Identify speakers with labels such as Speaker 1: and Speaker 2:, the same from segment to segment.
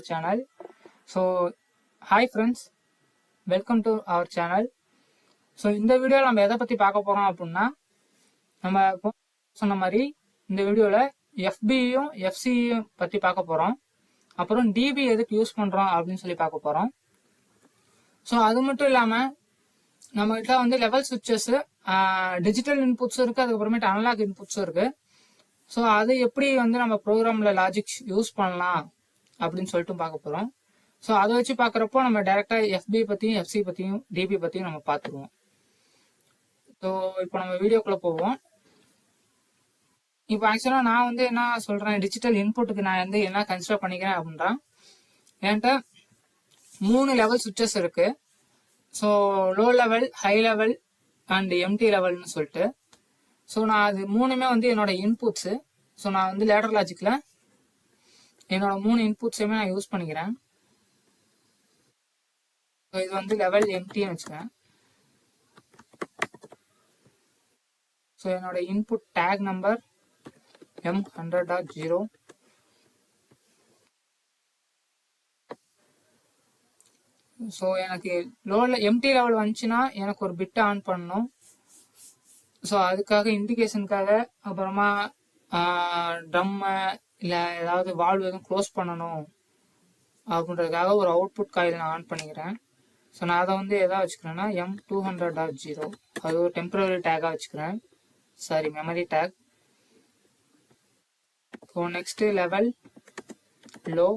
Speaker 1: channel. So hi friends, welcome to our channel. So இந்த வீடியோல நம்ம எதை பத்தி பார்க்க போறோம் அப்படின்னா, நம்ம சொன்ன மாதிரி இந்த வீடியோல FBயும் FCயும் பத்தி பார்க்க போறோம். அப்புறம் DB எதுக்கு யூஸ் பண்றோம் அப்படின்னு சொல்லி பார்க்க போறோம். ஸோ அது மட்டும் இல்லாம நம்ம கிட்ட வந்து லெவல் சுவிட்சஸ், டிஜிட்டல் இன்புட்ஸும் இருக்கு, அதுக்கப்புறமேட்டு அனலாக் இன்புட்ஸும் இருக்கு. ஸோ அது எப்படி வந்து நம்ம ப்ரோக்ராம்ல லாஜிக்ஸ் யூஸ் பண்ணலாம் அப்படின்னு சொல்லிட்டு பார்க்க போறோம். ஸோ அதை வச்சு பார்க்குறப்போ நம்ம டைரக்டா FB பத்தியும் FC பத்தியும் DB பத்தியும் நம்ம பார்த்துருவோம். ஸோ இப்போ நம்ம வீடியோக்குள்ள போவோம். இப்போ ஆக்சுவலா நான் வந்து என்ன சொல்றேன், டிஜிட்டல் இன்புட்டுக்கு நான் வந்து என்ன கன்சிடர் பண்ணிக்கிறேன் அப்படின்னா, என்கிட்ட 3 லெவல் சுவிட்சஸ் இருக்கு. So low level, high level and empty லெவல்னு சொல்லிட்டு. ஸோ நான் அது மூணுமே வந்து என்னோட இன்புட்ஸு. ஸோ நான் வந்து லேடர் லாஜிக்ல என்னோட 3 இன்புட்ஸையுமே நான் யூஸ் பண்ணிக்கிறேன். ஸோ இது வந்து லெவல் எம்டின்னு வச்சுக்கேன். ஸோ என்னோட input take number M100.0. So எனக்கு எம்டி லெவல் வந்துச்சுன்னா எனக்கு ஒரு பிட் ஆன் பண்ணணும். ஸோ அதுக்காக இண்டிகேஷனுக்காக, அப்புறமா ட்ரம்மை இல்லை ஏதாவது வால்வ் எதுவும் க்ளோஸ் பண்ணணும் அப்படின்றதுக்காக ஒரு அவுட்புட் காயில் நான் ஆன் பண்ணிக்கிறேன். ஸோ நான் அதை வந்து எதாவது வச்சுக்கிறேன்னா M200.0, அது ஒரு டெம்பரரி டேக்காக வச்சுக்கிறேன். Sorry, memory take. So next level low.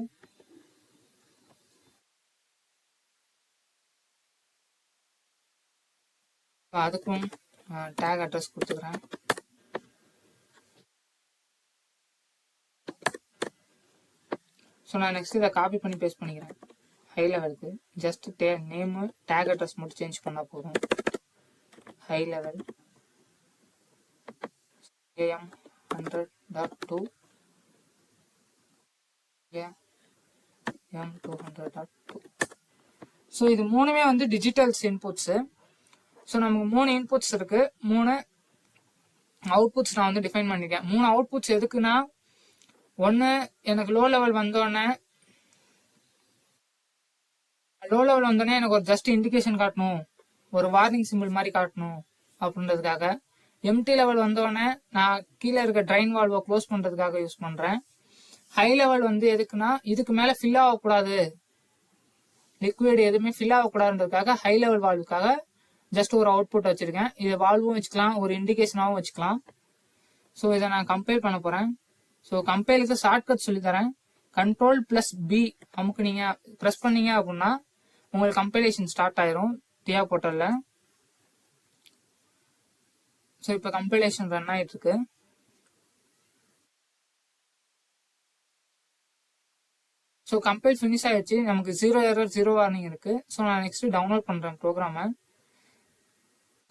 Speaker 1: அதுக்கும் டேக் அட்ரஸ் கொடுத்துக்கிறேன். ஸோ நான் நெக்ஸ்ட் இதை காப்பி பண்ணி பேஸ்ட் பண்ணிக்கிறேன். ஹை லெவலுக்கு ஜஸ்ட் நேமு டேக் அட்ரஸ் மட்டும் சேஞ்ச் பண்ணால் போதும். High level AM100.2 M200.2. So இது மூணுமே வந்து டிஜிட்டல்ஸ் இன்புட்ஸு. ஸோ நமக்கு 3 இன்புட்ஸ் இருக்கு, 3 அவுட்புட்ஸ் நான் வந்து டிஃபைன் பண்ணிருக்கேன். 3 அவுட்புட்ஸ் எதுக்குன்னா, ஒன்று எனக்கு லோ லெவல் வந்தோடனே எனக்கு ஒரு ஜஸ்ட் இண்டிகேஷன் காட்டணும், ஒரு வார்னிங் சிம்பிள் மாதிரி காட்டணும் அப்படின்றதுக்காக. எம்டி லெவல் வந்தோடனே நான் கீழே இருக்க ட்ரைன் வால்வை க்ளோஸ் பண்ணுறதுக்காக யூஸ் பண்ணுறேன். ஹை லெவல் வந்து எதுக்குன்னா, இதுக்கு மேலே ஃபில் ஆகக்கூடாது, லிக்விட் எதுவுமே ஃபில் ஆகக்கூடாதுன்றதுக்காக ஹை லெவல் வால்வுக்காக ஜஸ்ட் ஒரு அவுட்புட் வச்சிருக்கேன். இது வால்வும் வச்சுக்கலாம், ஒரு இண்டிகேஷனாகவும் வச்சுக்கலாம். ஸோ இதை நான் கம்பைல் பண்ண போகிறேன். ஸோ கம்பைலுக்கு ஷார்ட்கட் சொல்லித்தரேன். Ctrl+B அமுக்குனீங்க, ப்ரெஸ் பண்ணீங்க அப்படின்னா உங்களுக்கு கம்பைலேஷன் ஸ்டார்ட் ஆயிரும் தியா போர்ட்டல்ல. ஸோ இப்போ கம்பைலேஷன் ரன் ஆயிட்டு இருக்கு. ஸோ கம்பைல் ஃபினிஷ் ஆயிடுச்சு. நமக்கு 0 எரர் 0 வார்னிங் இருக்கு. ஸோ நான் நெக்ஸ்ட் டவுன்லோட் பண்றேன் ப்ரோக்ராமை.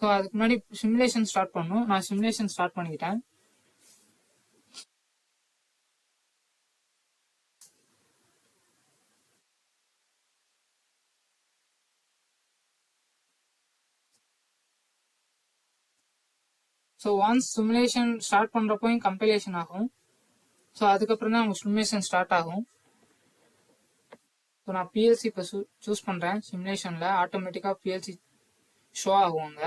Speaker 1: ஸோ அதுக்கு முன்னாடி சிமுலேஷன் ஸ்டார்ட் பண்ணணும். நான் சிமுலேஷன் ஸ்டார்ட் பண்ணிக்கிட்டேன். ஸோ ஒன்ஸ் சிமுலேஷன் ஸ்டார்ட் பண்ணுறப்போயும் கம்பைலேஷன் ஆகும். ஸோ அதுக்கப்புறம் தான் உங்கள் சிமுலேஷன் ஸ்டார்ட் ஆகும். ஸோ நான் PLC இப்போ சூஸ் பண்ணுறேன். சிமுலேஷனில் ஆட்டோமேட்டிக்காக PLC ஷோ ஆகுவாங்க.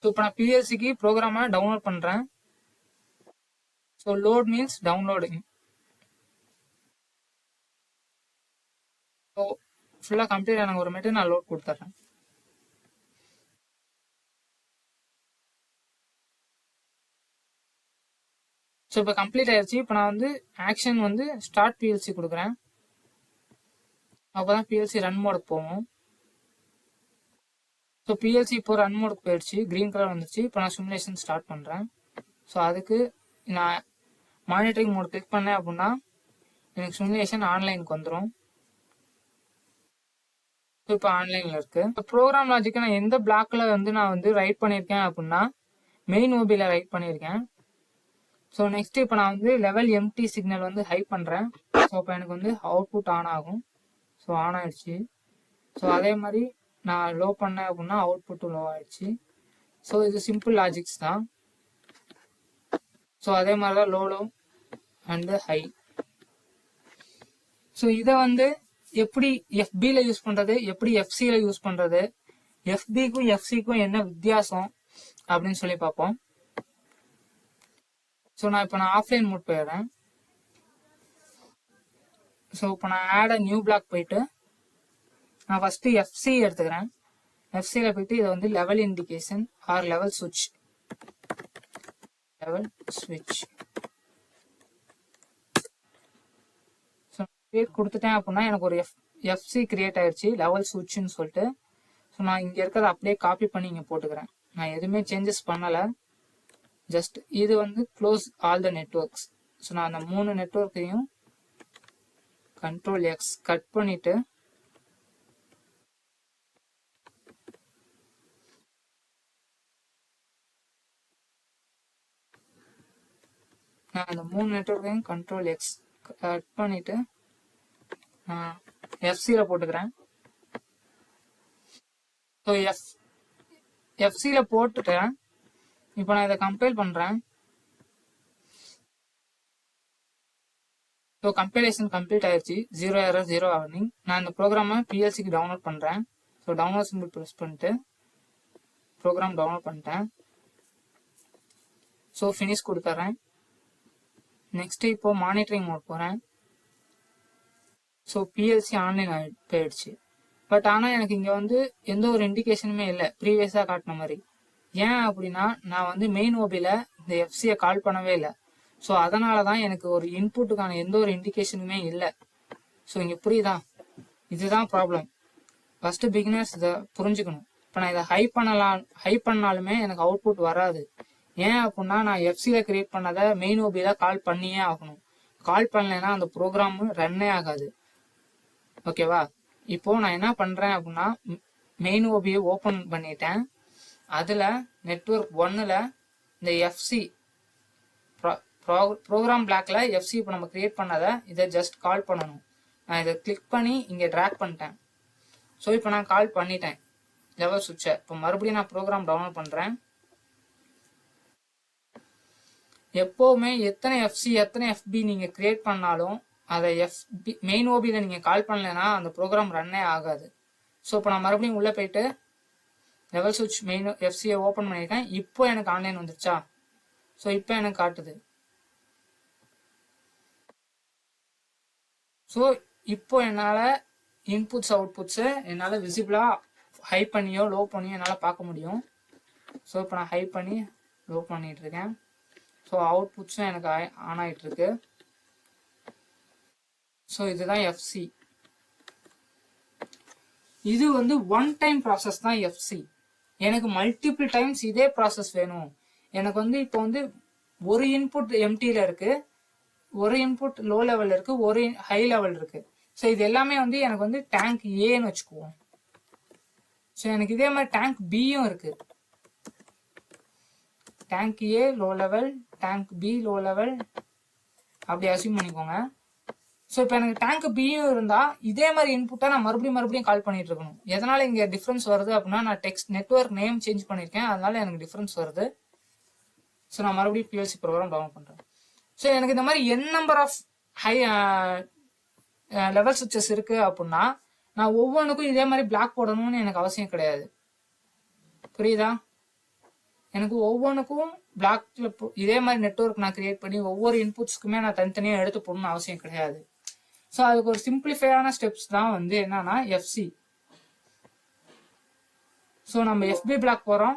Speaker 1: ஸோ இப்போ நான் PLCக்கு ப்ரோக்ராமை டவுன்லோட் பண்ணுறேன். So load means downloading. So ஃபுல்லாக கம்ப்ளீட் ஆன ஒரு மட்டும் நான் லோட் கொடுத்துட்றேன். ஸோ இப்போ கம்ப்ளீட் ஆயிடுச்சு. இப்போ நான் வந்து ஆக்ஷன் வந்து ஸ்டார்ட் PLC கொடுக்குறேன். அப்போ தான் PLC ரன் மோடுக்கு போகும். ஸோ PLC இப்போ ரன் மோடுக்கு போயிடுச்சு, க்ரீன் கலர் வந்துச்சு. இப்போ நான் சிமுலேஷன் ஸ்டார்ட் பண்ணுறேன். ஸோ அதுக்கு நான் மானிட்டரிங் மோட் கிளிக் பண்ணேன் அப்படின்னா எனக்கு சிமுலேஷன் ஆன்லைனுக்கு வந்துடும். ஸோ இப்போ ஆன்லைனில் இருக்கு. இப்போ ப்ரோக்ராம் லாஜிக்கை நான் எந்த பிளாக்ல வந்து நான் வந்து ரைட் பண்ணியிருக்கேன் அப்படின்னா மெயின் OBல ரைட் பண்ணியிருக்கேன். ஸோ நெக்ஸ்ட் இப்போ நான் வந்து லெவல் எம்டி சிக்னல் வந்து ஹை பண்ணுறேன். ஸோ இப்போ எனக்கு வந்து அவுட்புட் ஆன் ஆகும். ஸோ ஆன் ஆயிடுச்சு. ஸோ அதே மாதிரி நான் லோ பண்ணேன் அப்படின்னா அவுட்புட்டும் லோ ஆயிடுச்சு. ஸோ இது சிம்பிள் லாஜிக்ஸ் தான். ஸோ அதே மாதிரி தான் லோ அண்டு ஹை. ஸோ இதை வந்து எப்படி எஃபியில் யூஸ் பண்ணுறது, எப்படி எஃப்சியில் யூஸ் பண்ணுறது, எஃபிக்கும் எஃப்சிக்கும் என்ன வித்தியாசம் அப்படின்னு சொல்லி பார்ப்போம். ஸோ நான் ஆஃப்லைன் மோட் போயிடுறேன். ஸோ இப்போ நான் ஆட் அ நியூ பிளாக் போயிட்டு நான் ஃபர்ஸ்ட் எஃப்சி எடுத்துக்கிறேன். எஃப்சியில் போயிட்டு இதை வந்து லெவல் இண்டிகேஷன் ஆர் லெவல் சுவிட்ச் ஸோ கிரியேட் கொடுத்துட்டேன் அப்படின்னா எனக்கு ஒரு எஃப்சி கிரியேட் ஆயிடுச்சு லெவல் சுவிட்ச்னு சொல்லிட்டு. ஸோ நான் இங்கே இருக்கிறத அப்படியே காப்பி பண்ணி இங்கே போட்டுக்கிறேன். நான் எதுவுமே சேஞ்சஸ் பண்ணலை. ஜஸ்ட் இது வந்து close all the networks. So நான் அந்த 3 நெட்வொர்க்கையும் Ctrl X கட் பண்ணிட்டு நான் அந்த 3 நெட்வொர்க்கையும் Ctrl X கட் பண்ணிட்டு எஃப்சியில போட்டுக்கிறேன். ஸோ எஃப்சியில போட்டுட்டேன். இப்போ நான் இதை கம்பைல் பண்றேன். ஸோ கம்பைலேஷன் கம்ப்ளீட் ஆயிடுச்சு. 0 எரர் 0 வார்னிங். நான் இந்த ப்ரோக்ராமை பிஎல்சிக்கு டவுன்லோட் பண்றேன். ஸோ டவுன்லோட் சிம்பிள் ப்ரெஸ் பண்ணிட்டு ப்ரோக்ராம் டவுன்லோட் பண்ணிட்டேன். ஸோ ஃபினிஷ் கொடுத்துறேன். நெக்ஸ்ட் இப்போ மானிட்டரிங் மோட் போறேன். ஸோ பிஎல்சி ஆன்லைன் போயிடுச்சு. பட் ஆனால் எனக்கு இங்கே வந்து எந்த ஒரு இண்டிகேஷனுமே இல்லை ப்ரீவியஸாக காட்டின மாதிரி. ஏன் அப்படின்னா நான் வந்து மெயின் ஓபியில் இந்த எஃப்சியை கால் பண்ணவே இல்லை. ஸோ அதனால தான் எனக்கு ஒரு இன்புட்டுக்கான எந்த ஒரு இண்டிகேஷனுமே இல்லை. ஸோ இங்கே புரியுதா? இதுதான் ப்ராப்ளம். ஃபர்ஸ்ட் பிகினர்ஸ் இதை புரிஞ்சுக்கணும். இப்போ நான் இதை ஹை பண்ணாலுமே எனக்கு அவுட்புட் வராது. ஏன் அப்படின்னா நான் எஃப்சியில் கிரியேட் பண்ணதை மெயின் ஓபியில் கால் பண்ணியே ஆகணும். கால் பண்ணலைன்னா அந்த ப்ரோக்ராம் ரன்னே ஆகாது. ஓகேவா? இப்போ நான் என்ன பண்றேன் அப்படின்னா மெயின் ஓபியை ஓபன் பண்ணிட்டேன். அதுல நெட்வொர்க் 1ல இந்த எஃப்சி ப்ரோக்ராம் பிளாக்ல எஃப்சி இப்போ நம்ம கிரியேட் பண்ணதை இதை ஜஸ்ட் கால் பண்ணணும். நான் இதை கிளிக் பண்ணி இங்கே ட்ராக் பண்ணிட்டேன். ஸோ இப்போ நான் கால் பண்ணிட்டேன் லெவல் சுவிட்சை. இப்போ மறுபடியும் நான் ப்ரோக்ராம் டவுன்லோட் பண்றேன். எப்போவுமே எத்தனை எஃப்சி எத்தனை எஃப்பி நீங்க கிரியேட் பண்ணாலும் அதை மெயின் ஓபியில் நீங்க கால் பண்ணலைன்னா அந்த ப்ரோக்ராம் ரன்னே ஆகாது. ஸோ இப்போ நான் மறுபடியும் உள்ள போயிட்டு லெவல் சுவிட்ச் மெயின் எஃப்சியை ஓப்பன் பண்ணியிருக்கேன். இப்போ எனக்கு ஆன்லைன் வந்துருச்சா? ஸோ இப்போ எனக்கு காட்டுது. ஸோ இப்போ என்னால் இன்புட்ஸ் அவுட்புட்ஸை என்னால் விசிபிளாக ஹை பண்ணியோ லோ பண்ணியோ என்னால் பார்க்க முடியும். ஸோ இப்போ நான் ஹை பண்ணி லோ பண்ணிட்டு இருக்கேன். ஸோ அவுட்புட்ஸும் எனக்கு ஆன் ஆகிட்டு இருக்கு. ஸோ இதுதான் எஃப்சி. இது வந்து ஒன் டைம் ப்ராசஸ் தான் எஃப்சி. எனக்கு மல்டிபிள் டைம்ஸ் இதே ப்ராசஸ் வேணும். எனக்கு வந்து இப்போ வந்து ஒரு இன்புட் எம்டியில் இருக்கு, ஒரு இன்புட் லோ லெவல் இருக்கு, ஒரு ஹை லெவல் இருக்கு. ஸோ இது எல்லாமே வந்து எனக்கு வந்து டேங்க் ஏன்னு வச்சுக்குவோம். ஸோ எனக்கு இதே மாதிரி டேங்க் பியும் இருக்கு. Tank A low level, tank B low level, அப்படி அசியூம் பண்ணிக்கோங்க. ஸோ இப்போ எனக்கு டேங்க் பியும் இருந்தா இதே மாதிரி இன்புட்டை நான் மறுபடியும் கால் பண்ணிட்டு இருக்கணும். எதனால இங்க டிஃபரன்ஸ் வருது அப்படின்னா நான் டெக்ஸ்ட் நெட்வொர்க் நேம் சேஞ்ச் பண்ணிருக்கேன், அதனால எனக்கு டிஃபரன்ஸ் வருது. ஸோ நான் மறுபடியும் பிஎல்சி ப்ரோக்ராம் டவுன்லோட் பண்றேன். ஸோ எனக்கு இந்த மாதிரி n number of high level சுவிட்சஸ் இருக்கு அப்படின்னா நான் ஒவ்வொன்றுக்கும் இதே மாதிரி பிளாக் போடணும்னு எனக்கு அவசியம் கிடையாது. புரியுதா? எனக்கு ஒவ்வொன்றுக்கும் பிளாக்ல இதே மாதிரி நெட்வொர்க் நான் கிரியேட் பண்ணி ஒவ்வொரு இன்புட்ஸ்க்குமே நான் தனித்தனியாக எடுத்து போடணும்னு அவசியம் கிடையாது. ஸோ அதுக்கு ஒரு சிம்பிளிஃபையான ஸ்டெப்ஸ் தான் வந்து என்னன்னா எஃப்சி. ஸோ நம்ம எஃபி பிளாக் போறோம்,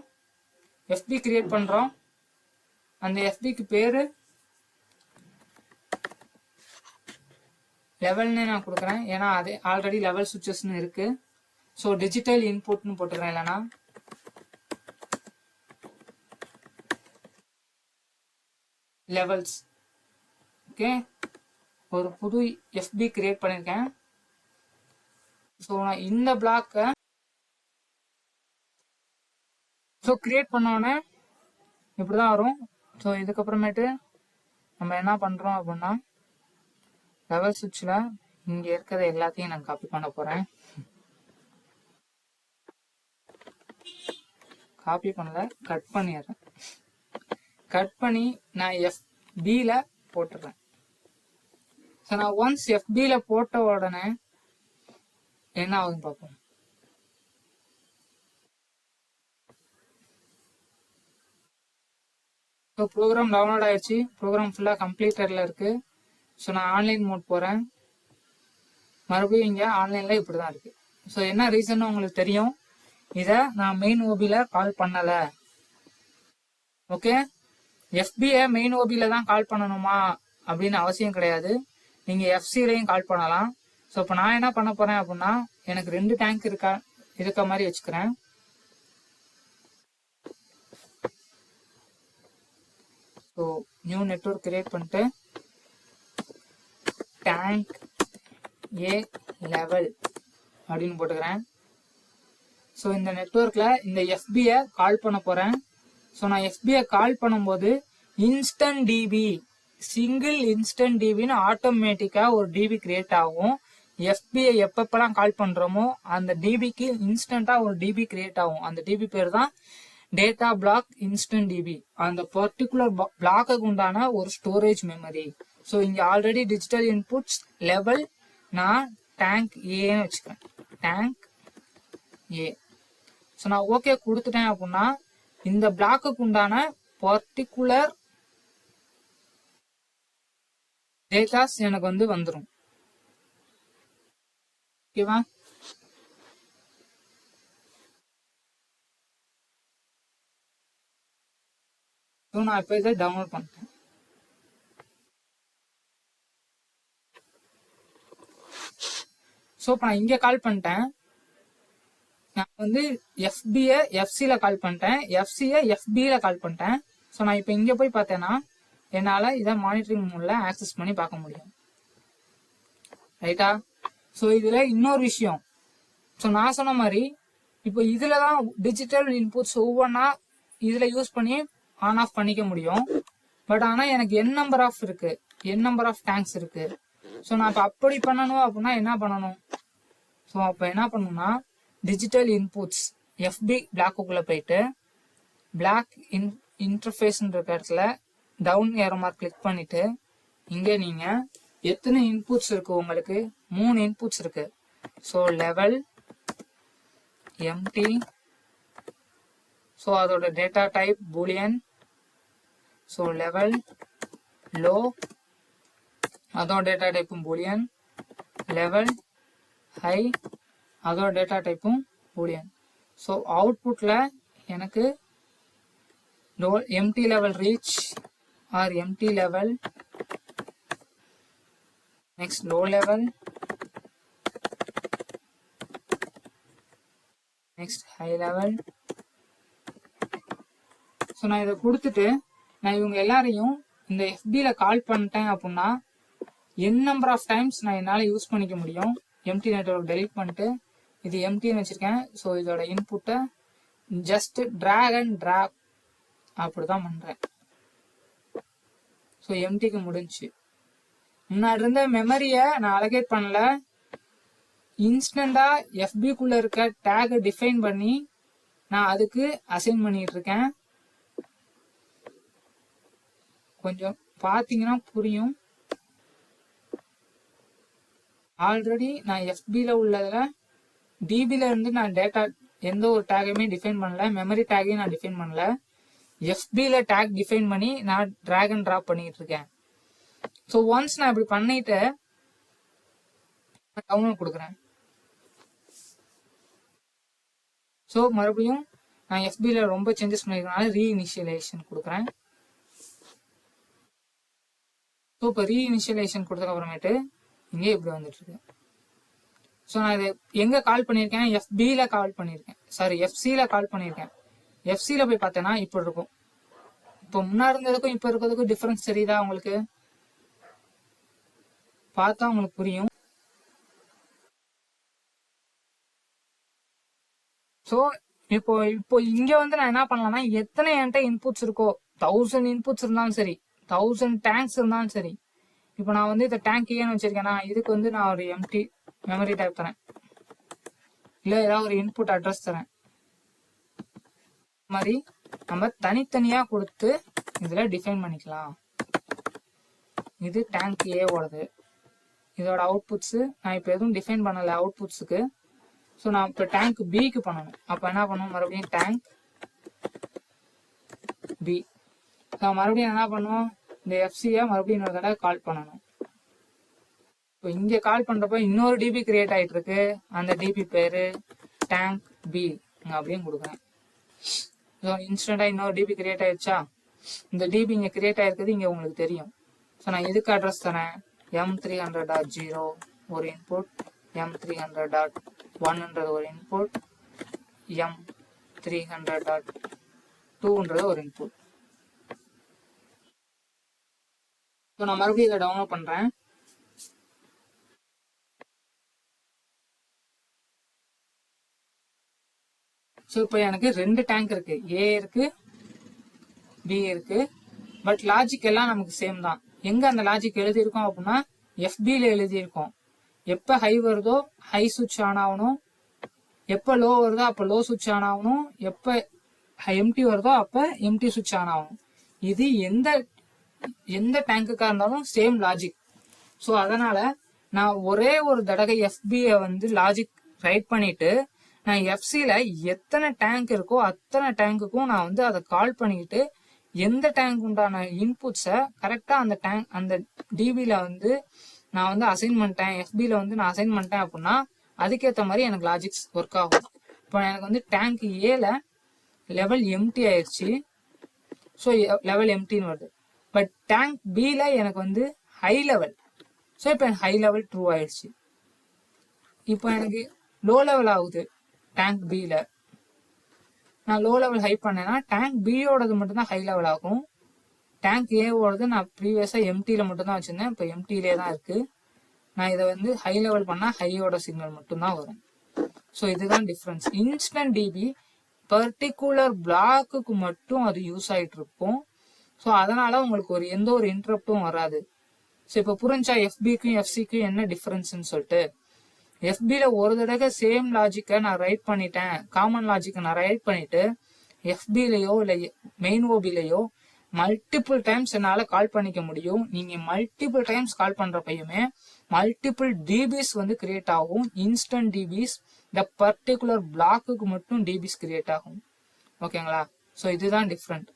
Speaker 1: எஃபி கிரியேட் பண்றோம். அந்த எஃபிக்கு பேரு லெவல்னு நான் கொடுக்குறேன், ஏன்னா அது ஆல்ரெடி லெவல் சுவிச்சஸ்ன்னு இருக்கு. ஸோ டிஜிட்டல் இன்புட்னு போட்டுக்கிறேன், இல்லைன்னா லெவல்ஸ். ஓகே, ஒரு புது எஃபி கிரியேட் பண்ணிருக்கேன். ஸோ நான் இந்த பிளாக்கை கிரியேட் பண்ணோன்னே இப்படிதான் வரும். ஸோ இதுக்கப்புறமேட்டு நம்ம என்ன பண்றோம் அப்படின்னா லெவல் சுவிட்சில் இங்க இருக்கிறத எல்லாத்தையும் நான் காப்பி பண்ண போறேன். காப்பி பண்ணல, கட் பண்ணிடுறேன். கட் பண்ணி நான் FBல போட்டுறேன். ஸோ நான் ஒன்ஸ் FBல போட்ட உடனே என்ன ஆகுதுன்னு பார்ப்போம். ஸோ ப்ரோக்ராம் டவுன்லோட் ஆயிடுச்சு. ப்ரோக்ராம் ஃபுல்லாக கம்ப்ளீட்டரில் இருக்கு. ஸோ நான் ஆன்லைன் மோட் போகிறேன். மறுபடியும் இங்கே ஆன்லைனில் இப்படி தான் இருக்கு. ஸோ என்ன ரீசன் உங்களுக்கு தெரியும். இதை நான் மெயின் ஓபியில் கால் பண்ணலை. ஓகே, FBயை மெயின் ஓபியில தான் கால் பண்ணணுமா அப்படின்னு அவசியம் கிடையாது. நீங்கள் FCலையும் கால் பண்ணலாம். ஸோ இப்போ நான் என்ன பண்ண போகிறேன் அப்படின்னா, எனக்கு 2 டேங்க் இருக்க மாதிரி வச்சுக்கிறேன். ஸோ நியூ நெட்வொர்க் கிரியேட் பண்ணிட்டு டேங்க் A லெவல் அப்படின்னு போட்டுக்கிறேன். ஸோ இந்த நெட்வொர்க்கில் இந்த FBயை கால் பண்ண போகிறேன். ஸோ நான் FBயை கால் பண்ணும்போது இன்ஸ்டன்ட் டிபி, சிங்கிள் இன்ஸ்டன்ட் டிபின்னு ஆட்டோமேட்டிக்காக ஒரு டிபி கிரியேட் ஆகும். FBயை எப்பப்பெல்லாம் கால் பண்ணுறோமோ அந்த டிபிக்கு இன்ஸ்டண்ட்டாக ஒரு டிபி கிரியேட் ஆகும். அந்த டிபி பேர் தான் டேட்டா பிளாக் இன்ஸ்டன்ட் டிபி. அந்த பர்டிகுலர் பிளாக்குக்கு உண்டான ஒரு ஸ்டோரேஜ் மெமரி. ஸோ இங்கே ஆல்ரெடி டிஜிட்டல் இன்புட்ஸ் லெவல் நான் டேங்க் ஏன்னு வச்சுக்கிறேன். டேங்க் ஏ. ஸோ நான் ஓகே கொடுத்துட்டேன் அப்படின்னா இந்த பிளாக்குக்கு உண்டான பர்டிகுலர் டேட்டாஸ் எனக்கு வந்துடும். ஓகேவா? ஸோ நான் இப்போ இதை டவுன்லோட் பண்ணிட்டேன். ஸோ இப்போ நான் இங்கே கால் பண்ணிட்டேன். நான் FBயை FCல கால் பண்ணிட்டேன், FCயை FBல கால் பண்ணிட்டேன். ஸோ நான் இப்போ இங்கே போய் பார்த்தேன்னா என்னால் இதை மானிட்டரிங் மோட்ல ஆக்சஸ் பண்ணி பார்க்க முடியும். ரைட்டா? ஸோ இதில் இன்னொரு விஷயம். ஸோ நான் சொன்ன மாதிரி இப்போ இதில் தான் டிஜிட்டல் இன்புட்ஸ் ஒவ்வொன்றா இதில் யூஸ் பண்ணி ஆன் ஆஃப் பண்ணிக்க முடியும். பட் ஆனால் எனக்கு n நம்பர் ஆஃப் இருக்கு, n நம்பர் ஆஃப் டேங்க்ஸ் இருக்கு. ஸோ நான் இப்போ அப்படி பண்ணணும் அப்படின்னா என்ன பண்ணணும்? ஸோ அப்போ என்ன பண்ணணும்னா டிஜிட்டல் இன்புட்ஸ் FB பிளாக்குள்ளே போயிட்டு பிளாக் இன்டர்ஃபேஸ்ன்ற இடத்துல டவுன் ஏரோ மார்க் கிளிக் பண்ணிட்டு இங்கே நீங்கள் எத்தனை இன்புட்ஸ் இருக்கு உங்களுக்கு? 3 இன்புட்ஸ் இருக்கு. ஸோ லெவல் எம்டி, ஸோ அதோட data type boolean. So level low, அதோட டேட்டா டைப்பும் பூலியன். லெவல் ஹை, அதோட டேட்டா டைப்பும் பூலியன். ஸோ அவுட்புட்ல எனக்கு empty level reach or empty level, next low level, next high level. So நான் இதை கொடுத்துட்டு நான் இவங்க எல்லாரையும் இந்த FBல கால் பண்ணிட்டேன் அப்படின்னா n நம்பர் ஆஃப் டைம்ஸ் நான் என்னால் யூஸ் பண்ணிக்க முடியும். எம்டி நெட்வொர்க் டெலிட் பண்ணிட்டு இது எம்டின்னு வச்சிருக்கேன். ஸோ இதோட இன்புட்டை ஜஸ்ட் டிராக் அண்ட் டிராப் அப்படிதான் பண்றேன். ஸோ எம்டிக்கு முடிஞ்சு. முன்னாடி இருந்த மெமரியை நான் அலோகேட் பண்ணல, இன்ஸ்டண்டா FBக்குள்ள இருக்க டேகை டிஃபைன் பண்ணி நான் அதுக்கு அசைன் பண்ணிட்டு இருக்கேன். கொஞ்சம் பார்த்தீங்கன்னா புரியும். ஆல்ரெடி நான் FBல உள்ளதுல டிபில இருந்து நான் டேட்டா எந்த ஒரு டேகையுமே டிஃபைன் பண்ணல, மெமரி டேகையும் நான் டிஃபைன் பண்ணல. FBல டேக் டிஃபைன் பண்ணி நான் டிராக் அண்ட் டிராப் பண்ணிட்டு இருக்கேன். ஸோ ஒன்ஸ் நான் இப்படி பண்ணிட்டு டவுன்லோட் கொடுக்குறேன். ஸோ மறுபடியும் நான் FBல ரொம்ப சேஞ்சஸ் பண்ணிருக்கனால ரீஇனிஷியலைசேஷன் கொடுக்குறேன். ஸோ இப்போ ரீஇனிஷியலைசேஷன் கொடுத்ததுக்கு அப்புறமேட்டு இங்கே இப்படி வந்துட்டு இருக்கு. ஸோ நான் இதை எங்க கால் பண்ணியிருக்கேன்? FBல கால் பண்ணியிருக்கேன், சாரி FCல கால் பண்ணியிருக்கேன். FCல போய் பார்த்தேன்னா இப்படி இருக்கும். இப்போ முன்னாடி இருந்ததுக்கும் இப்போ இருக்கிறதுக்கும் டிஃபரன்ஸ் தெரியுதா உங்களுக்கு? பார்த்தா உங்களுக்கு புரியும். ஸோ இப்போ இங்க நான் என்ன பண்ணலாம்னா எத்தனை என்கிட்ட இன்புட்ஸ் இருக்கோ 1000 இன்புட்ஸ் இருந்தாலும் சரி, 1000 டேங்க்ஸ் இருந்தாலும் சரி. இப்போ நான் இந்த டேங்க் ஏன்னு வச்சிருக்கேன்னா இதுக்கு நான் ஒரு எம்டி மெமரி டைப் தரேன், இல்லை ஏதாவது ஒரு இன்புட் அட்ரஸ் தரேன். மாதிரி நம்ம தனித்தனியா கொடுத்து இதுல டிஃபைன் பண்ணிக்கலாம். இது டேங்க் ஏவோடது. இதோட அவுட்புட்ஸு நான் இப்போ எதுவும் டிஃபைன் பண்ணலை அவுட்புட்ஸுக்கு. ஸோ நான் இப்போ டேங்க் பிக்கு பண்ணணும். அப்போ என்ன பண்ணணும், மறுபடியும் டேங்க் பி. நான் மறுபடியும் என்ன பண்ணுவோம், இந்த எஃப்சியை மறுபடியும் இன்னொரு தடவை கால் பண்ணணும். இப்போ இங்கே கால் பண்ணுறப்போ இன்னொரு டிபி கிரியேட் ஆகிட்டு இருக்கு. அந்த டிபி பேர் டேங்க் பி அப்படின்னு கொடுக்குறேன். ஸோ இன்ஸ்டண்ட்டாக இன்னொரு டிபி கிரியேட் ஆயிடுச்சா. இந்த டிபி இங்கே கிரியேட் ஆகிருக்குது இங்கே உங்களுக்கு தெரியும். ஸோ நான் இதுக்கு அட்ரஸ் தரேன். M300.0 ஒரு இன்புட், M300.1 ஒரு இன்புட், M300.2 ஒரு இன்புட். ஸோ நான் மறுபடியும் இதை டவுன்லோட் பண்ணுறேன். ஸோ இப்போ எனக்கு 2 டேங்க் இருக்கு, ஏ இருக்கு பி இருக்கு. பட் லாஜிக் எல்லாம் நமக்கு சேம் தான். எங்க அந்த லாஜிக் எழுதியிருக்கோம் அப்படின்னா எஃபில எழுதியிருக்கோம். எப்போ ஹை வருதோ ஹை சுவிட்ச் ஆன் ஆகணும், எப்போ லோ வருதோ அப்போ லோ சுவிட்ச் ஆன் ஆகணும், எப்போ எம்டி வருதோ அப்போ எம்டி சுவிட்ச் ஆன் ஆகணும். இது எந்த டேங்குக்காக இருந்தாலும் சேம் லாஜிக். ஸோ அதனால நான் ஒரே ஒரு தடவை எஃபியை வந்து லாஜிக் ரைட் பண்ணிட்டு நான் எஃப்சியில் எத்தனை டேங்க் இருக்கோ அத்தனை டேங்குக்கும் நான் வந்து அதை கால் பண்ணிக்கிட்டு எந்த டேங்க் உண்டான இன்புட்ஸை கரெக்டாக அந்த டிபியில் வந்து நான் வந்து அசைன் பண்ணிட்டேன், எஃபியில் வந்து நான் அசைன் பண்ணிட்டேன் அப்படின்னா அதுக்கேற்ற மாதிரி எனக்கு லாஜிக்ஸ் ஒர்க் ஆகும். இப்போ எனக்கு வந்து டேங்க் ஏல லெவல் எம்டி ஆயிடுச்சு. ஸோ லெவல் எம்டின்னு வருது. பட் டேங்க் பியில் எனக்கு வந்து ஹை லெவல். ஸோ இப்போ எனக்கு ஹை லெவல் ட்ரூ ஆயிடுச்சு. இப்போ எனக்கு லோ லெவல் ஆகுது டேங்க் பியில். நான் லோ லெவல் ஹை பண்ணேன்னா டேங்க் பியோடது மட்டும்தான் ஹை லெவல் ஆகும். டேங்க் ஏவோடது நான் ப்ரீவியஸாக எம்டியில் மட்டும்தான் வச்சுருந்தேன், இப்போ எம்டிலே தான் இருக்குது. நான் இதை வந்து ஹை லெவல் பண்ணால் ஹையோட சிக்னல் மட்டும்தான் வரும். ஸோ இதுதான் டிஃப்ரென்ஸ். இன்ஸ்டன்ட் டிபி பர்டிகுலர் பிளாக்குக்கு மட்டும் அது யூஸ் ஆகிட்டு இருக்கும். ஸோ அதனால உங்களுக்கு எந்த ஒரு இன்டரப்டும் வராது. ஸோ இப்போ புரிஞ்சா எஃபிக்கும் எஃப்சிக்கும் என்ன டிஃப்ரென்ஸ்ன்னு சொல்லிட்டு. எஃபியில் ஒரு தடவை சேம் லாஜிக்கை நான் ரைட் பண்ணிட்டேன், காமன் லாஜிக்கை நான் ரைட் பண்ணிட்டு எஃபிலையோ இல்லை மெயின் ஓபிலையோ மல்டிபிள் டைம்ஸ் என்னால் கால் பண்ணிக்க முடியும். நீங்கள் மல்டிபிள் டைம்ஸ் கால் பண்ணுறப்பையுமே மல்டிபிள் டிபிஸ் வந்து கிரியேட் ஆகும். இன்ஸ்டன்ட் டிபிஸ் இந்த பர்டிகுலர் பிளாக்குக்கு மட்டும் டிபிஸ் கிரியேட் ஆகும். ஓகேங்களா. ஸோ இதுதான் டிஃப்ரெண்ட்.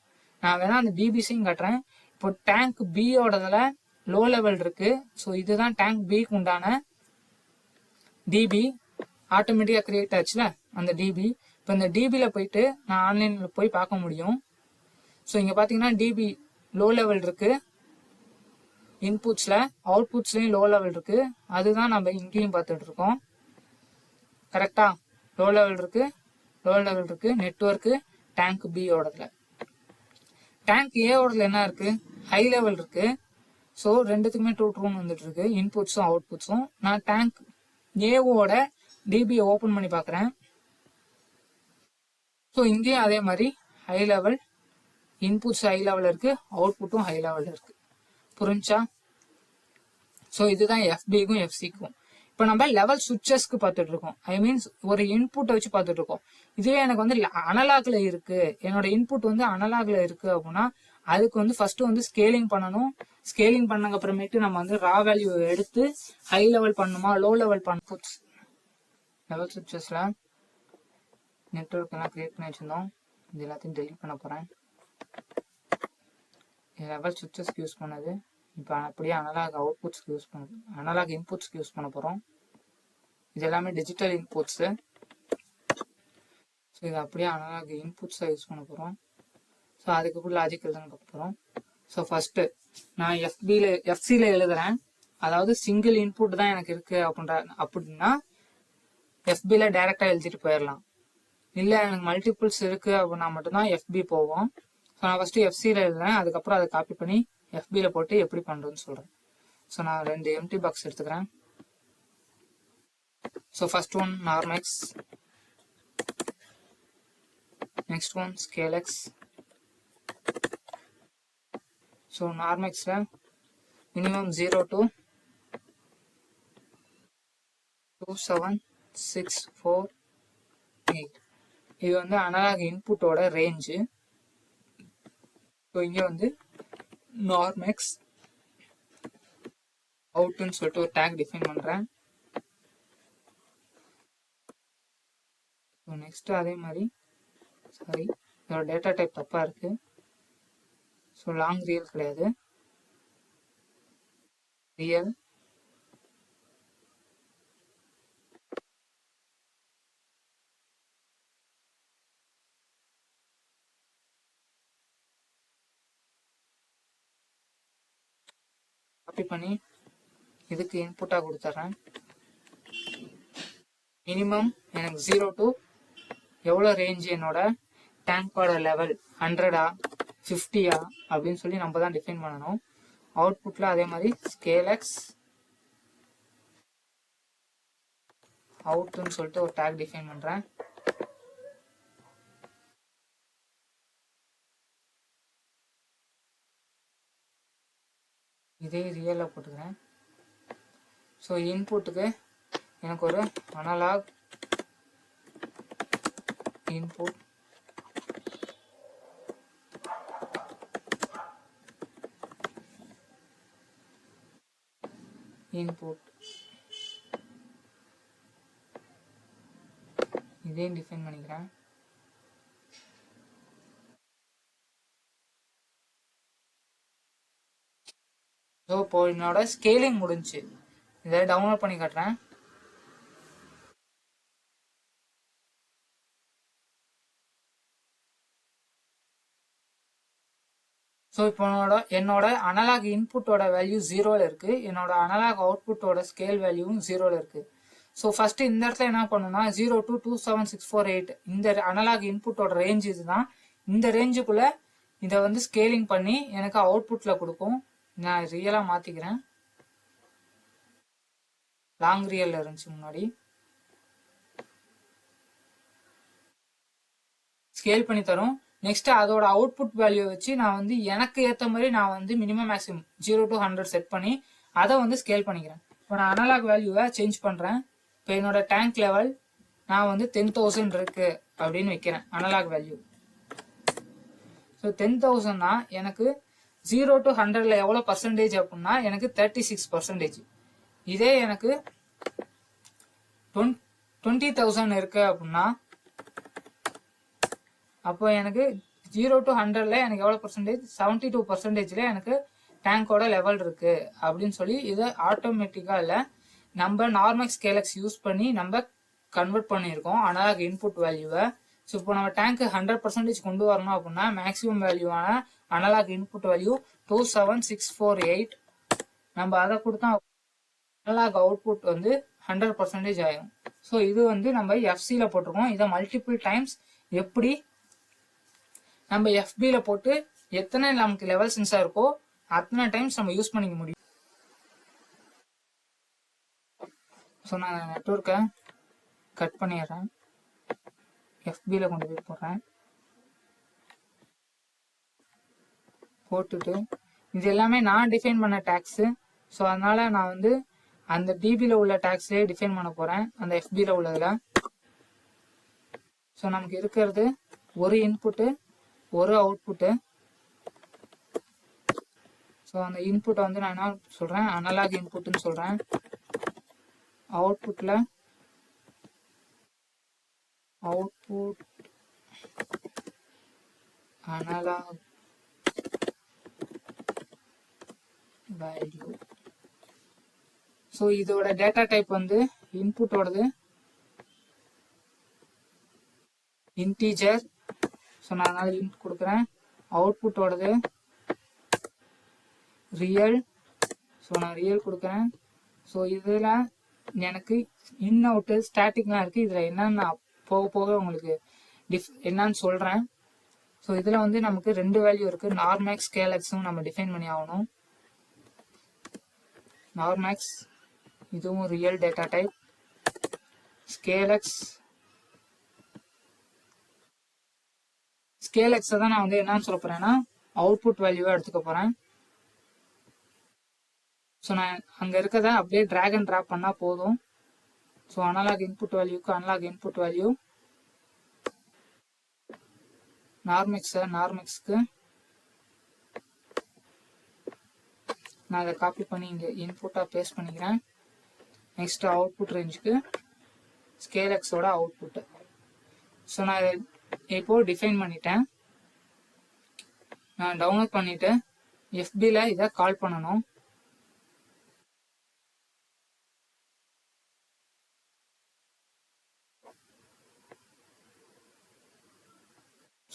Speaker 1: நான் வேணா அந்த டிபிஸையும் காட்டுறேன். இப்போ டேங்க் பியோடதுல லோ லெவல் இருக்கு. ஸோ இதுதான் டேங்க் பிக்கு உண்டான டிபி ஆட்டோமேட்டிக்காக கிரியேட் ஆச்சுல அந்த டிபி. இப்போ இந்த டிபியில் போயிட்டு நான் ஆன்லைனில் போய் பார்க்க முடியும். ஸோ இங்கே பார்த்தீங்கன்னா டிபி லோ லெவல் இருக்கு. இன்புட்ஸில் அவுட்புட்ஸ்லையும் லோ லெவல் இருக்கு. அதுதான் நம்ம இங்கேயும் பார்த்துட்டு இருக்கோம். கரெக்டா லோ லெவல் இருக்கு நெட்வொர்க்கு டேங்க் பியோடதுல. டேங்க் ஏவோடதுல என்ன இருக்கு, ஹை லெவல் இருக்கு. ஸோ ரெண்டுத்துக்குமே ட்ரூன்னு வந்துட்டு இருக்கு, இன்புட்ஸும் அவுட்புட்ஸும். நான் டேங்க் ஏவோட டிபியை ஓப்பன் பண்ணி பார்க்குறேன். ஸோ இங்கேயும் அதே மாதிரி high level inputs high level இருக்கு, அவுட்புட்டும் ஹை லெவல் இருக்கு. புரிஞ்சா. ஸோ இதுதான் எஃபிக்கும் எஃப்சிக்கும். இப்போ நம்ம லெவல் சுவிட்சஸ்க்கு பார்த்துட்டு இருக்கோம். ஐ மீன்ஸ் ஒரு இன்புட்டை வச்சு பார்த்துட்டு இருக்கோம். இதுவே எனக்கு வந்து அனலாக்ல இருக்கு, என்னோட இன்புட் வந்து அனலாக்ல இருக்கு அப்படின்னா அதுக்கு வந்து ஃபர்ஸ்ட் வந்து ஸ்கேலிங் பண்ணணும். ஸ்கேலிங் பண்ணதுக்கு அப்புறமேட்டு நம்ம வந்து ரா வேல்யூ எடுத்து ஹை லெவல் பண்ணுமா லோ லெவல் பண்ண லெவல் சுவிட்சஸ்ல நெட்வொர்க் எல்லாம் கிரியேட் பண்ணி வச்சிருந்தோம். இது எல்லாத்தையும் டெலிட் பண்ண போறேன். லெவல் சுவிட்சஸ்க்கு யூஸ் பண்ணது இப்போ அப்படியே அனலாக் அவுட்புட்ஸ்க்கு யூஸ் பண்ணுது, அனலாக் இன்புட்ஸ்க்கு யூஸ் பண்ண போகிறோம். இது எல்லாமே டிஜிட்டல் இன்புட்ஸு. ஸோ இது அப்படியே அனலாக் இன்புட்ஸாக யூஸ் பண்ண போகிறோம். ஸோ அதுக்கு லாஜிக் எழுதுன்னு பார்க்க போகிறோம். ஸோ ஃபஸ்ட்டு நான் எஃப்சியில் எழுதுறேன். அதாவது சிங்கிள் இன்புட் தான் எனக்கு இருக்குது அப்படின்னா எஃபியில் டைரெக்டாக எழுதிட்டு போயிடலாம். இல்லை எனக்கு மல்டிபிள்ஸ் இருக்குது அப்படின்னா மட்டும்தான் எஃபி போவோம். ஸோ நான் ஃபஸ்ட்டு எஃப்சியில் எழுதுறேன், அதுக்கப்புறம் அதை காப்பி பண்ணி எஃபியில் போட்டு எப்படி பண்ணுறதுன்னு சொல்கிறேன். ஸோ நான் 2 எம்டி பாக்ஸ் எடுத்துக்கிறேன். So first one norm x, next one scale x. So நார்மெக்ஸில் மினிமம் 0 to 27648. இது வந்து அனலாக் இன்புட்டோட ரேஞ்சு. ஸோ இங்கே வந்து நார்மெக்ஸ் அவுட்னு சொல்லிட்டு ஒரு டேக் டிஃபைன் பண்ணுறேன். ஸோ நெக்ஸ்ட்டு அதே மாதிரி சாரி இதோட டேட்டா டைப் தப்பாக இருக்குது. ஸோ லாங் ரியல் கிடையாது, ரியல். காப்பி பண்ணி இதுக்கு இன்புட்டாக கொடுத்துட்றேன். மினிமம் எனக்கு 0 to எவ்வளோ ரேஞ்ச் என்னோட டேங்கோட லெவல் 100ஆ 50ஆ அப்படின்னு சொல்லி நம்ம தான் டிஃபைன் பண்ணணும். அவுட்புட்டில் அதே மாதிரி ஸ்கேலெக்ஸ் அவுட்னு சொல்லிட்டு ஒரு டேக் டிஃபைன் பண்ணுறேன். இதே ரியலில் போட்டுக்கிறேன். ஸோ இன்புட்டுக்கு எனக்கு ஒரு அனலாக் இன்புட் இதையும் டிஃபைன் பண்ணிக்கிறேன். ஸோ இப்போ என்னோட ஸ்கேலிங் முடிஞ்சு இதை டவுன்லோட் பண்ணி காட்டுறேன். ஸோ இப்போ என்னோட அனலாக் இன்புட்டோட வேல்யூ 0ல் இருக்குது, என்னோட அனலாக் அவுட்புட்டோட ஸ்கேல் வேல்யூவும் 0ல் இருக்குது. ஸோ ஃபஸ்ட்டு இந்த இடத்துல என்ன பண்ணணும்னா 0 to 27648 இந்த அனலாக் இன்புட்டோட ரேஞ்ச் இதுதான். இந்த ரேஞ்சுக்குள்ளே இதை வந்து ஸ்கேலிங் பண்ணி எனக்கு அவுட்புட்டில் கொடுக்கும். நான் ரியலாக மாற்றிக்கிறேன். லாங் ரியல் இருந்துச்சு முன்னாடி. ஸ்கேல் பண்ணி தரும். நெக்ஸ்ட் அதோட அவுட்புட் வேல்யூ வச்சு நான் வந்து எனக்கு ஏற்ற மாதிரி நான் வந்து மினிமம் மேக்ஸிமம் 0 to 100 செட் பண்ணி அதை வந்து ஸ்கேல் பண்ணிக்கிறேன். இப்போ நான் அனலாக் வேல்யூவை சேஞ்ச் பண்ணுறேன். இப்போ என்னோட டேங்க் லெவல் நான் வந்து 10,000 இருக்கு அப்படின்னு வைக்கிறேன் அனலாக் வேல்யூ. ஸோ 10,000னா எனக்கு 0 to 100ல் எவ்வளோ பர்சன்டேஜ் அப்படின்னா எனக்கு 36%. இதே எனக்கு 20,000 இருக்கு அப்படின்னா அப்போ எனக்கு 0 to 100ல் எனக்கு எவ்வளோ பர்சன்டேஜ் 72%ல் எனக்கு டேங்கோட லெவல் இருக்கு அப்படின்னு சொல்லி இதை ஆட்டோமேட்டிக்காக இல்லை நம்ம நார்மல் ஸ்கேலெக்ஸ் யூஸ் பண்ணி நம்ம கன்வெர்ட் பண்ணியிருக்கோம் அனலாக் இன்புட் வேல்யூவை. ஸோ இப்போ நம்ம டேங்க்கு 100% கொண்டு வரணும் அப்படின்னா மேக்ஸிமம் வேல்யூவான அனலாக் இன்புட் வேல்யூ 27648 நம்ம அதை கொடுத்தா அனலாக் அவுட்புட் வந்து 100% ஆயிடும். ஸோ இது வந்து நம்ம எஃப்சியில் போட்டிருக்கோம். இதை மல்டிபிள் டைம்ஸ் எப்படி நம்ம எஃபியில் போட்டு எத்தனை நமக்கு லெவல் சென்சார் இருக்கோ அத்தனை டைம்ஸ் நம்ம யூஸ் பண்ணிக்க முடியும். ஸோ நான் நெட்வொர்க்கை கட் பண்ணிடுறேன், எஃபியில் கொண்டு போய் போடுறேன். போட்டுட்டு இது எல்லாமே நான் டிஃபைன் பண்ண டேக்ஸு. ஸோ அதனால நான் வந்து அந்த டிபியில் உள்ள டேக்ஸ்லேயே டிஃபைன் பண்ண போகிறேன் அந்த எஃபியில் உள்ளதில். ஸோ நமக்கு இருக்கிறது ஒரு இன்புட்டு ஒரு அவுட்புட்டு. ஸோ அந்த இன்புட்டை வந்து நான் என்ன சொல்கிறேன் அனலாக் இன்புட்டுன்னு சொல்கிறேன். அவுட்புட்டில் அவுட்புட் அனலாக் வேல்யூ. ஸோ இதோட டேட்டா டைப் வந்து இன்புட்டோடது இன்டீஜர். ஸோ நான் அதனால இன்ட் கொடுக்குறேன். அவுட்புட்டோடது ரியல். ஸோ நான் ரியல் கொடுக்குறேன். ஸோ இதில் எனக்கு இன் அவுட்டு ஸ்டாட்டிக்லாம் இருக்குது. இதில் என்னென்ன போக போக உங்களுக்கு என்னன்னு சொல்கிறேன். ஸோ இதில் வந்து நமக்கு 2 வேல்யூ இருக்குது. நார்மேக்ஸ் ஸ்கேலெக்ஸும் நம்ம டிஃபைன் பண்ணி ஆகணும். நார்மேக்ஸ் இதுவும் ரியல் டேட்டா டைப். ஸ்கேலெக்ஸ் ஸ்கேலெக்ஸை தான் நான் வந்து என்னன்னு சொல்ல போகிறேன்னா அவுட்புட் வேல்யூவாக எடுத்துக்க போகிறேன். ஸோ நான் அங்கே இருக்கிறத அப்படியே ட்ராக் அண்ட் ட்ராப் பண்ணால் போதும். ஸோ அனலாக் இன்புட் வேல்யூக்கு அனலாக் இன்புட் வேல்யூ நார்மேக்ஸுக்கு நான் அதை காப்பி பண்ணி இங்கே இன்புட்டாக பேஸ்ட் பண்ணிக்கிறேன். நெக்ஸ்ட் அவுட்புட் ரேஞ்சுக்கு ஸ்கேலெக்ஸோட அவுட்புட்டு. ஸோ நான் இப்போ டிஃபைன் பண்ணிட்டேன். நான் டவுன்லோட் பண்ணிட்டு எஃபியில் இதை கால் பண்ணணும்.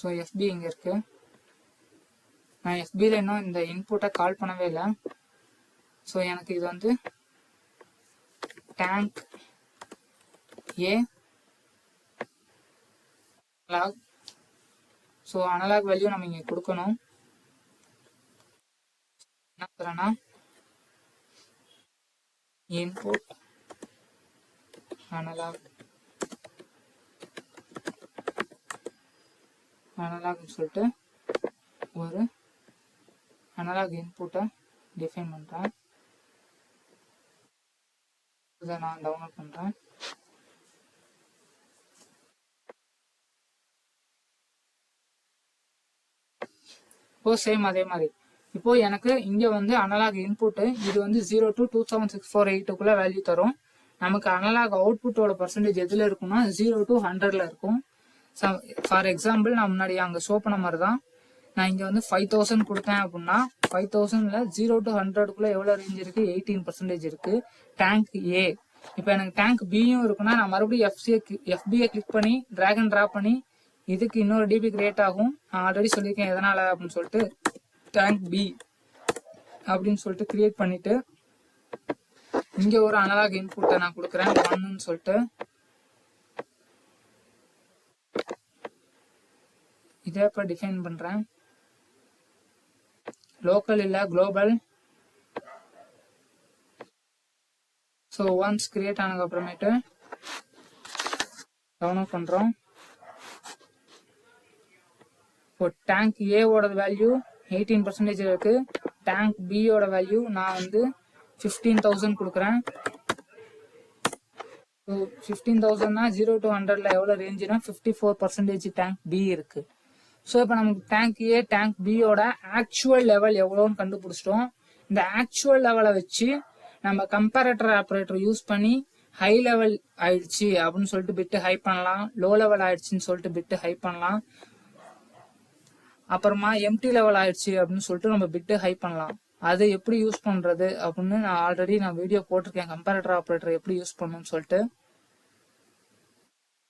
Speaker 1: ஸோ எஃபி இங்கே இருக்கு. நான் எஃபியில் இன்னும் இந்த இன்புட்டை கால் பண்ணவே இல்லை. ஸோ எனக்கு இது வந்து டேங்க் ஏ அனலாக். ஸோ அனலாக் வேல்யூ நம்ம இங்கே கொடுக்கணும். என்ன பண்ணுறேன்னா இன்புட் அனலாக்னு சொல்லிட்டு ஒரு அனலாக் இன்புட்டை டிஃபைன் பண்ணுறேன். இதை நான் டவுன்லோட் பண்ணுறேன். இப்போ சேம் அதே மாதிரி இப்போ எனக்கு இங்க வந்து அனலாக் இன்புட் இது வந்து 0 to 27648 வேல்யூ தரும். நமக்கு அனலாக் அவுட்புட்டோட பர்சன்டேஜ் எதுல இருக்கும்னா 0 to 100ல இருக்கும். ஃபார் எக்ஸாம்பிள் நான் முன்னாடி அங்க ஷோ பண்ண மாதிரி தான் நான் இங்க வந்து 5000 கொடுத்தேன் அப்படின்னா 5000ல 0 to 100 எவ்வளவு ரேஞ்ச் இருக்கு, 18% இருக்கு. டேங்க் ஏ இப்போ எனக்கு டேங்க் பியும் இருக்குன்னா நான் மறுபடியும் எஃபியை கிளிக் பண்ணி டிராக் அண்ட் டிராப் பண்ணி இதுக்கு இன்னொரு டிபி கிரியேட் ஆகும். நான் ஆல்ரெடி சொல்லியிருக்கேன் எதனால அப்படின்னு சொல்லிட்டு. டேங்க் பி அப்படின்னு சொல்லிட்டு கிரியேட் பண்ணிட்டு இங்க ஒரு அனலாக் இன்புட்டை நான் கொடுக்குறேன் 1ன்னு சொல்லிட்டு. இதே இப்ப டிஃபைன் பண்றேன். லோக்கல் இல்ல குளோபல். ஸோ ஒன்ஸ் கிரியேட் ஆனதுக்கு அப்புறமேட்டு டவுன்லோட் பண்றோம். இப்போ டேங்க் ஏவோட வேல்யூ 18% இருக்கு. டேங்க் பியோட வேல்யூ நான் வந்து 15,000 கொடுக்குறேன். 15,000னா 0 to 100ல எவ்வளவு ரேஞ்சுனா 54% டேங்க் பி இருக்கு. ஸோ இப்போ நமக்கு டேங்க் ஏ டேங்க் பியோட ஆக்சுவல் லெவல் எவ்வளோன்னு கண்டுபிடிச்சிட்டோம். இந்த ஆக்சுவல் லெவலை வச்சு நம்ம கம்பேரேட்டர் ஆப்ரேட்டர் யூஸ் பண்ணி ஹை லெவல் ஆயிடுச்சு அப்படின்னு சொல்லிட்டு பிட்டு ஹை பண்ணலாம், லோ லெவல் ஆயிடுச்சுன்னு சொல்லிட்டு பிட்டு ஹை பண்ணலாம், அப்புறமா எம்டி லெவல் ஆயிடுச்சு அப்படின்னு சொல்லிட்டு நம்ம பிட்டு ஹை பண்ணலாம். அது எப்படி யூஸ் பண்றது அப்படின்னு நான் ஆல்ரெடி வீடியோ போட்டிருக்கேன், கம்பேரேட்டர் ஆப்ரேட்டர் எப்படி யூஸ் பண்ணணும்னு சொல்லிட்டு.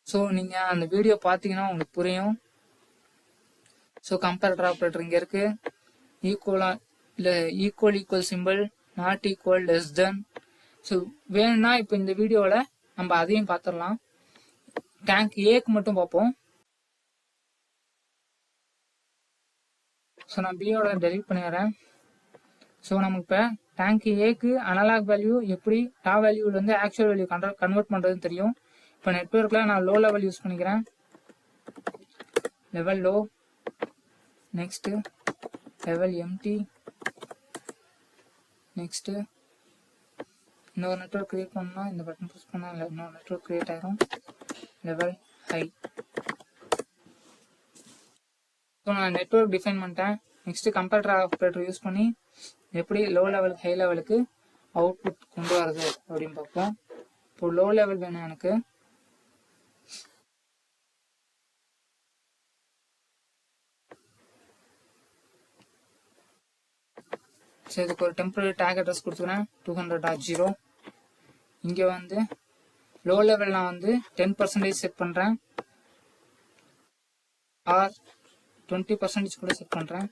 Speaker 1: ஸோ நீங்க அந்த வீடியோ பார்த்தீங்கன்னா உங்களுக்கு புரியும். ஸோ கம்பேரேட்டர் ஆப்ரேட்டர் இங்க இருக்கு. ஈக்குவலா இல்ல equal simple, not equal, less than. So வேணும்னா இப்போ இந்த வீடியோல நம்ம அதையும் பார்த்துடலாம். டேங்க் ஏக்கு மட்டும் பார்ப்போம். ஸோ நான் பியோட டெலிட் பண்ணிடுறேன். ஸோ நமக்கு இப்போ டேங்க் ஏக்கு அனலாக் வேல்யூ எப்படி டாப் வேல்யூல இருந்து ஆக்சுவல் வேல்யூ கன்வெர்ட் பண்றதுன்னு தெரியும். இப்போ நெட்வொர்க்ல நான் லோ லெவல் யூஸ் பண்ணிக்கிறேன். Level low, next level empty, next இன்னொரு நெட்வொர்க் கிரியேட் பண்ணா இந்த பட்டன் ப்ரெஸ் பண்ணா இன்னொரு நெட்வொர்க் கிரியேட் ஆயிரும். Level high. ஸோ நான் நெட்வொர்க் டிஃபைன் பண்ணிட்டேன். நெக்ஸ்ட் கம்பேரேட்டர் ஆப்ரேட்டர் யூஸ் பண்ணி எப்படி லோ லெவல் ஹை லெவலுக்கு அவுட்புட் கொண்டு வரது அப்படின்னு பார்ப்போம். இப்போ லோ லெவல் வேணும் எனக்கு. சரி, இதுக்கு ஒரு டெம்பரரி டேக் அட்ரஸ் கொடுத்துக்கிறேன் 200.0. இங்கே வந்து லோ லெவல் நான் வந்து 10% செட் பண்ணுறேன், ஆர் 20% கூட செட் பண்ணுறேன்.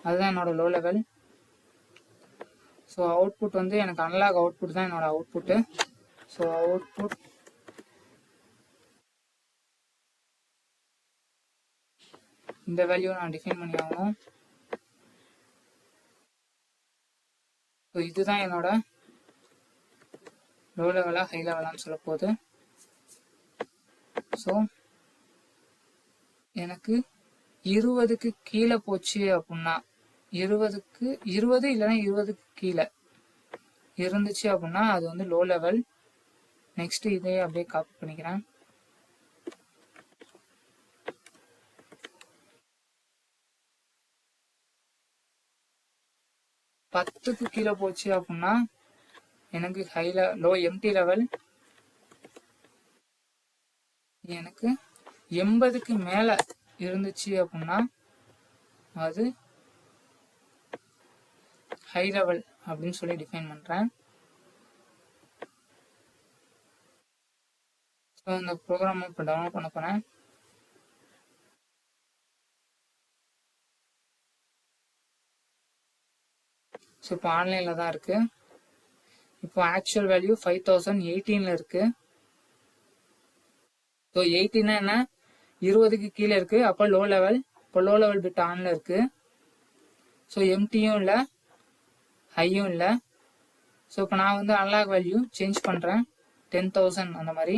Speaker 1: அதுதான் என்னோட லோ லெவல். ஸோ அவுட்புட் வந்து எனக்கு அனலாக் அவுட்புட் தான் என்னோட அவுட்புட்டு. ஸோ அவுட்புட் இந்த வேல்யூ நான் டிஃபைன் பண்ணி ஆகணும். ஸோ இதுதான் என்னோட லோ லெவலா ஹை லெவலான்னு சொல்ல போகுது. ஸோ எனக்கு 20க்கு கீழே போச்சு அப்படின்னா 20 இல்லைன்னா 20க்கு கீழே இருந்துச்சு அப்படின்னா அது வந்து லோ லெவல். நெக்ஸ்ட் இதையே அப்படியே காப்பி பண்ணிக்கிறேன். 10க்கு கீழே போச்சு அப்படின்னா எனக்கு லோ எம்டி லெவல் எனக்கு 80க்கு மேல இருந்துச்சு அப்படின்னா அது ஹை லெவல் அப்படின்னு சொல்லி டிஃபைன் பண்றேன். ஸோ இந்த ப்ரோக்ராம் இப்போ டவுன்லோட் பண்ண போறேன். ஸோ இப்போ ஆன்லைன்ல தான் இருக்கு. இப்போ ஆக்சுவல் வேல்யூ 5018ல இருக்கு. ஸோ 18 என்ன 20க்கு கீழே இருக்கு. அப்போ லோ லெவல். இப்போ லோ லெவல் பிட் ஆன்ல இருக்கு. ஸோ எம்டியும் இல்லை ஹையும் இல்லை. ஸோ இப்போ நான் வந்து அன்லாக் வேல்யூ சேஞ்ச் பண்றேன் 10,000 அந்த மாதிரி.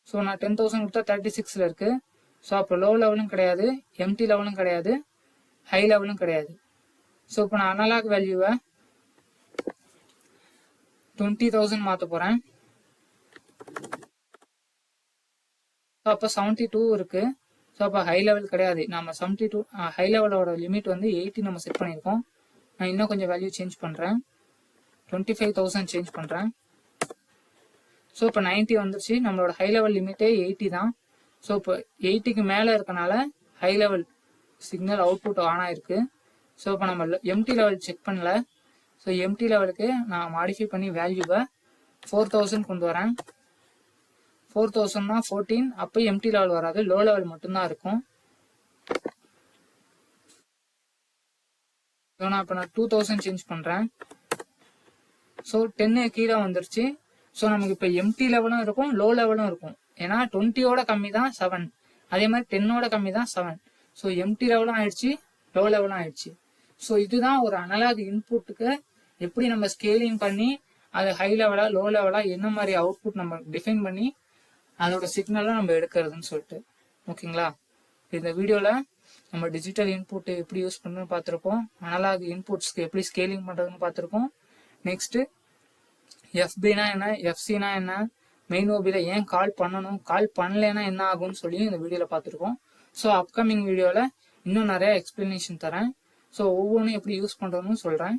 Speaker 1: ஸோ நான் 10,000 கொடுத்தா 36ல இருக்கு. ஸோ அப்போ லோ லெவலும் கிடையாது, எம்டி லெவலும் கிடையாது, ஹை லெவலும் கிடையாது. ஸோ இப்போ நான் அனலாக் வேல்யூவை 20,000 மாற்ற போறேன். ஸோ அப்போ 72 இருக்கு. ஸோ அப்போ ஹை லெவல் கிடையாது. நம்ம 72 ஹை லெவலோட லிமிட் வந்து 80 நம்ம செட் பண்ணியிருக்கோம். நான் இன்னும் கொஞ்சம் வேல்யூ சேஞ்ச் பண்றேன். 25,000 சேஞ்ச் பண்றேன். ஸோ இப்போ 90 வந்துருச்சு. நம்மளோட ஹை லெவல் லிமிட்டே 80 தான். ஸோ இப்போ 80க்கு மேலே இருக்கனால high level signal output on ஆயிருக்கு. ஸோ இப்போ நம்ம எம்டி லெவல் செக் பண்ணல. ஸோ எம்டி லெவலுக்கு நான் மாடிஃபை பண்ணி வேல்யூவை 4000 கொண்டு வரேன். 4000னா 14. அப்போ எம்டி லெவல் வராது, லோ லெவல் மட்டும்தான் இருக்கும். ஸோ நான் இப்போ 2000 சேஞ்ச் பண்றேன். ஸோ 10 கீழே வந்துருச்சு. ஸோ நமக்கு இப்போ எம்டி லெவலும் இருக்கும், லோ லெவலும் இருக்கும். ஏன்னா 20யோட கம்மி தான் 7, அதே மாதிரி 10ஓட கம்மி தான் 7. ஸோ எம்டி லெவலும் ஆயிடுச்சு, லோ லெவலும் ஆயிடுச்சு. ஸோ இதுதான் ஒரு அனலாக் இன்புட்டுக்கு எப்படி நம்ம ஸ்கேலிங் பண்ணி அது ஹை லெவலா லோ லெவலா என்ன மாதிரி அவுட்புட் நம்ம டிஃபைன் பண்ணி அதோட சிக்னலை நம்ம எடுக்கிறதுன்னு சொல்லிட்டு. ஓகேங்களா? இந்த வீடியோல நம்ம டிஜிட்டல் இன்புட் எப்படி யூஸ் பண்ணுன்னு பார்த்துருக்கோம். அனலாக் இன்புட்ஸ்க்கு எப்படி ஸ்கேலிங் பண்றதுன்னு பார்த்துருக்கோம். நெக்ஸ்ட் எஃபினா என்ன, எஃப்சினா என்ன, மெயின் ஓபில ஏன் கால் பண்ணணும், கால் பண்ணலைன்னா என்ன ஆகும்னு சொல்லி இந்த வீடியோல பார்த்துருக்கோம். ஸோ அப்கமிங் வீடியோல இன்னும் நிறைய எக்ஸ்பிளனேஷன் தரேன். ஸோ ஒவ்வொன்றும் எப்படி யூஸ் பண்றதுன்னு சொல்றேன்.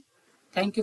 Speaker 1: தேங்க்யூ.